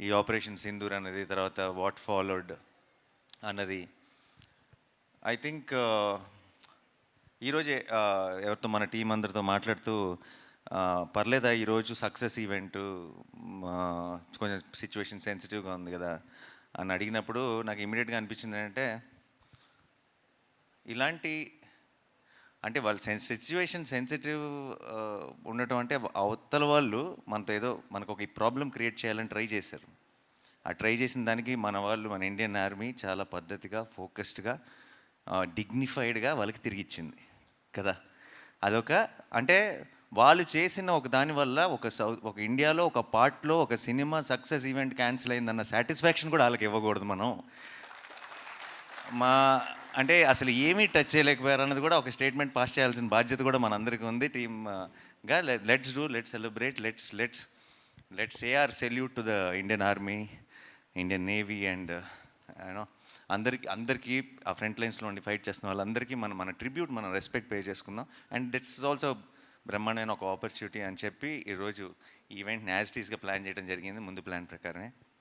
ఈ ఆపరేషన్ సింధూర్ అన్నది, తర్వాత వాట్ ఫాలోడ్ అన్నది. ఐ థింక్ ఈరోజే ఎవరితో మన టీం అందరితో మాట్లాడుతూ పర్లేదా ఈరోజు సక్సెస్ ఈవెంటు, కొంచెం సిచ్యువేషన్ సెన్సిటివ్గా ఉంది కదా అని అడిగినప్పుడు నాకు ఇమీడియట్గా అనిపించింది ఏంటంటే, ఇలాంటి అంటే వాళ్ళు సిచ్యువేషన్ సెన్సిటివ్ ఉండటం అంటే అవతల వాళ్ళు మనతో ఏదో మనకు ఒక ప్రాబ్లం క్రియేట్ చేయాలని ట్రై చేశారు. ఆ ట్రై చేసిన దానికి మన వాళ్ళు, మన ఇండియన్ ఆర్మీ చాలా పద్ధతిగా, ఫోకస్డ్గా, డిగ్నిఫైడ్గా వాళ్ళకి తిరిగిచ్చింది కదా. అదొక అంటే వాళ్ళు చేసిన ఒక దానివల్ల ఒక ఇండియాలో ఒక పార్ట్లో ఒక సినిమా సక్సెస్ ఈవెంట్ క్యాన్సిల్ అయిందన్న సాటిస్ఫాక్షన్ కూడా వాళ్ళకి ఇవ్వకూడదు మనం. మా అంటే అసలు ఏమీ టచ్ చేయలేకపోయారు అన్నది కూడా ఒక స్టేట్మెంట్ పాస్ చేయాల్సిన బాధ్యత కూడా మనందరికీ ఉంది టీమ్గా. Let's celebrate, let's say our salute to the Indian army, Indian navy and you know అందరికీ ఆ ఫ్రంట్ లైన్స్లో ఉండి ఫైట్ చేస్తున్న వాళ్ళందరికీ మన ట్రిబ్యూట్, మనం రెస్పెక్ట్ పే చేసుకుందాం. అండ్ దిట్స్ ఆల్సో బ్రహ్మాండమైన ఒక ఆపర్చునిటీ అని చెప్పి ఈరోజు ఈవెంట్ని యాజ్ టీస్గా ప్లాన్ చేయడం జరిగింది, ముందు ప్లాన్ ప్రకారమే.